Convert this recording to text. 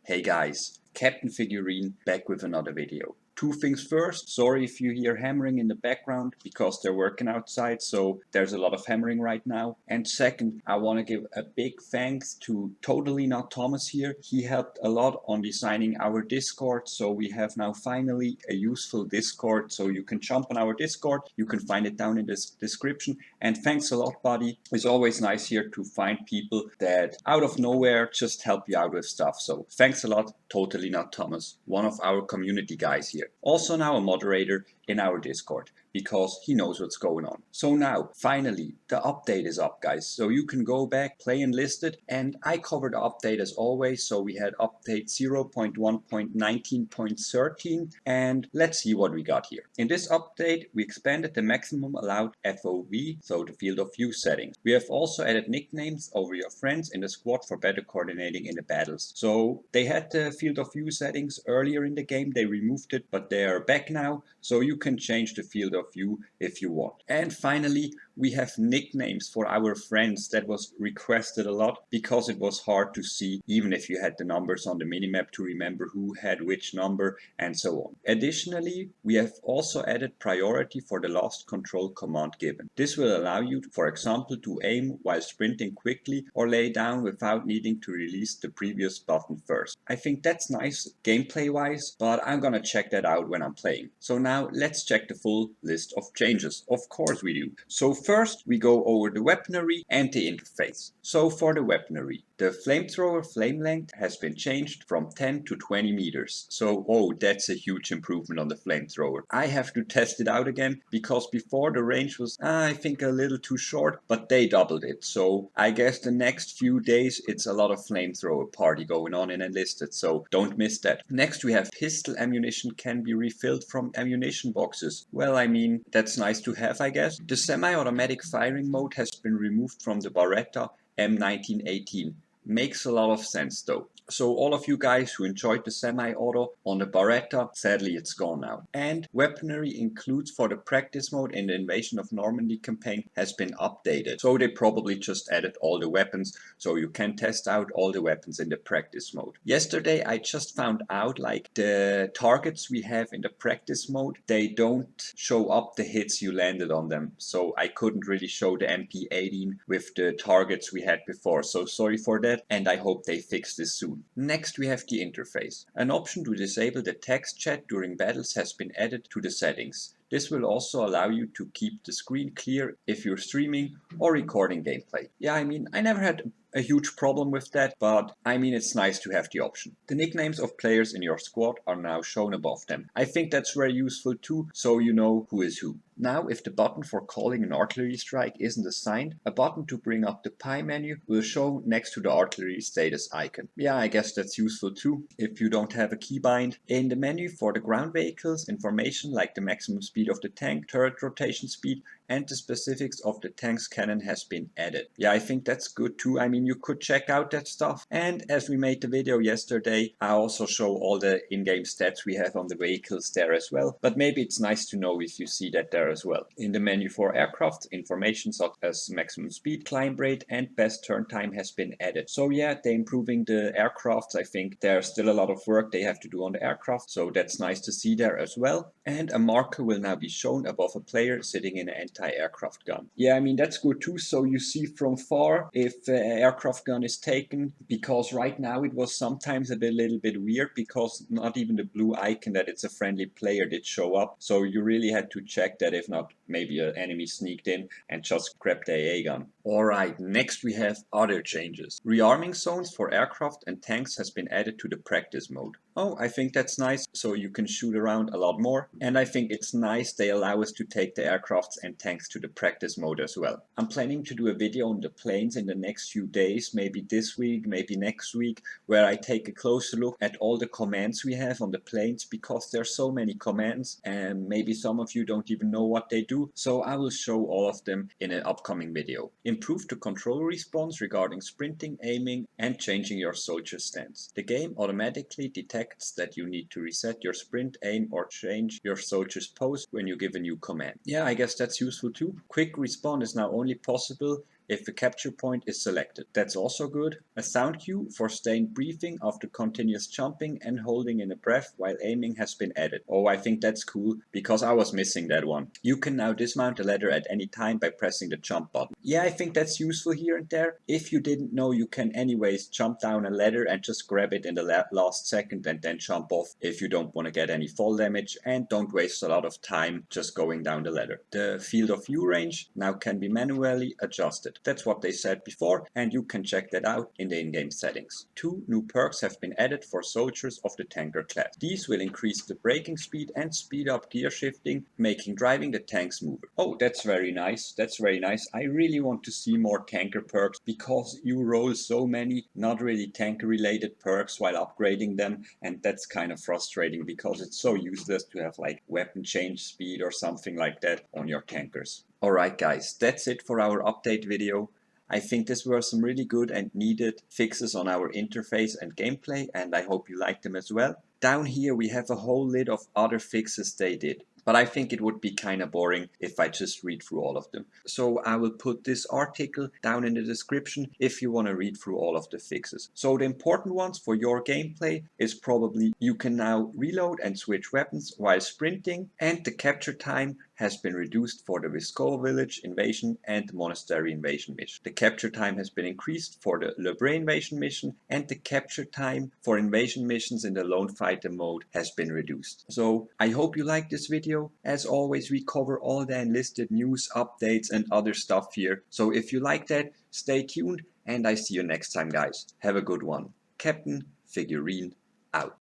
Hey guys, Captain Figureen back with another video. Two things first, sorry if you hear hammering in the background because they're working outside, so there's a lot of hammering right now. And second, I want to give a big thanks to Totally Not Thomas here. He helped a lot on designing our Discord, so we have now finally a useful Discord, so you can jump on our Discord. You can find it down in the description. And thanks a lot, buddy. It's always nice here to find people that out of nowhere just help you out with stuff. So thanks a lot, Totally Not Thomas, one of our community guys here. Also now a moderator in our Discord because he knows what's going on. So now, finally, the update is up, guys. So you can go back, play Enlisted, and I covered the update as always. So we had update 0.1.19.13, and let's see what we got here. In this update, we expanded the maximum allowed FOV, so the field of view settings. We have also added nicknames over your friends in the squad for better coordinating in the battles. So they had the field of view settings earlier in the game, they removed it, but they are back now, so you can change the field of view if you want. And finally, we have nicknames for our friends. That was requested a lot because it was hard to see, even if you had the numbers on the minimap, to remember who had which number and so on. Additionally, we have also added priority for the last control command given. This will allow you, for example, to aim while sprinting quickly or lay down without needing to release the previous button first. I think that's nice gameplay wise, but I'm gonna check that out when I'm playing. So now let's check the full list of changes. Of course we do. So first we go over the weaponry and the interface. So for the weaponry, the flamethrower flame length has been changed from 10 to 20 meters. So, oh, that's a huge improvement on the flamethrower. I have to test it out again because before the range was, I think, a little too short, but they doubled it. So I guess the next few days it's a lot of flamethrower party going on in Enlisted, so don't miss that. Next we have pistol ammunition can be refilled from ammunition boxes. Well, I mean, that's nice to have, I guess. The semi-automatic firing mode has been removed from the Beretta M1918. Makes a lot of sense though. So all of you guys who enjoyed the semi-auto on the Beretta, sadly it's gone now. And weaponry includes for the practice mode in the Invasion of Normandy campaign has been updated. So they probably just added all the weapons so you can test out all the weapons in the practice mode. Yesterday I just found out like the targets we have in the practice mode, they don't show up the hits you landed on them. So I couldn't really show the MP18 with the targets we had before. So sorry for that, and I hope they fix this soon. Next we have the interface. An option to disable the text chat during battles has been added to the settings. This will also allow you to keep the screen clear if you're streaming or recording gameplay. Yeah, I mean, I never had a huge problem with that, but I mean, it's nice to have the option. The nicknames of players in your squad are now shown above them. I think that's very useful too, so you know who is who. Now, if the button for calling an artillery strike isn't assigned, a button to bring up the pie menu will show next to the artillery status icon. Yeah, I guess that's useful too, if you don't have a keybind. In the menu for the ground vehicles, information like the maximum speed of the tank, turret rotation speed, and the specifics of the tank's cannon has been added. Yeah, I think that's good too. I mean, you could check out that stuff. And as we made the video yesterday, I also show all the in-game stats we have on the vehicles there as well. But maybe it's nice to know if you see that there as well. In the menu for aircraft, information such as maximum speed, climb rate, and best turn time has been added. So yeah, they're improving the aircrafts. I think there's still a lot of work they have to do on the aircraft, so that's nice to see there as well. And a marker will now be shown above a player sitting in an anti-aircraft gun. Yeah, I mean, that's good too, so you see from far if an aircraft gun is taken, because right now it was sometimes a little bit weird because not even the blue icon that it's a friendly player did show up, so you really had to check that if not maybe an enemy sneaked in and just grabbed the AA gun. Alright, next we have other changes. Rearming zones for aircraft and tanks has been added to the practice mode. Oh, I think that's nice, so you can shoot around a lot more, and I think it's nice they allow us to take the aircrafts and tanks to the practice mode as well. I'm planning to do a video on the planes in the next few days, maybe this week, maybe next week, where I take a closer look at all the commands we have on the planes, because there's so many commands and maybe some of you don't even know what they do, so I will show all of them in an upcoming video. Improve the control response regarding sprinting, aiming, and changing your soldier stance. The game automatically detects that you need to reset your sprint, aim, or change your soldier's pose when you give a new command. Yeah, I guess that's useful too. Quick respawn is now only possible if a capture point is selected. That's also good. A sound cue for staying breathing after continuous jumping and holding in a breath while aiming has been added. Oh, I think that's cool because I was missing that one. You can now dismount a ladder at any time by pressing the jump button. Yeah, I think that's useful here and there. If you didn't know, you can anyways jump down a ladder and just grab it in the last second and then jump off if you don't want to get any fall damage and don't waste a lot of time just going down the ladder. The field of view range now can be manually adjusted. That's what they said before, and you can check that out in the in-game settings. 2 new perks have been added for soldiers of the tanker class. These will increase the braking speed and speed up gear shifting, making driving the tank smoother. Oh, that's very nice. That's very nice. I really want to see more tanker perks because you roll so many not really tanker related perks while upgrading them, and that's kind of frustrating because it's so useless to have like weapon change speed or something like that on your tankers. Alright guys, that's it for our update video. I think these were some really good and needed fixes on our interface and gameplay, and I hope you liked them as well. Down here we have a whole list of other fixes they did, but I think it would be kinda boring if I just read through all of them. So I will put this article down in the description if you want to read through all of the fixes. So the important ones for your gameplay is probably you can now reload and switch weapons while sprinting, and the capture time has been reduced for the Visco village invasion and the monastery invasion mission. The capture time has been increased for the Le Bray invasion mission, and the capture time for invasion missions in the lone fighter mode has been reduced. So I hope you liked this video. As always, we cover all the enlisted news, updates and other stuff here. So if you like that, stay tuned and I see you next time guys. Have a good one. Captain Figureen out.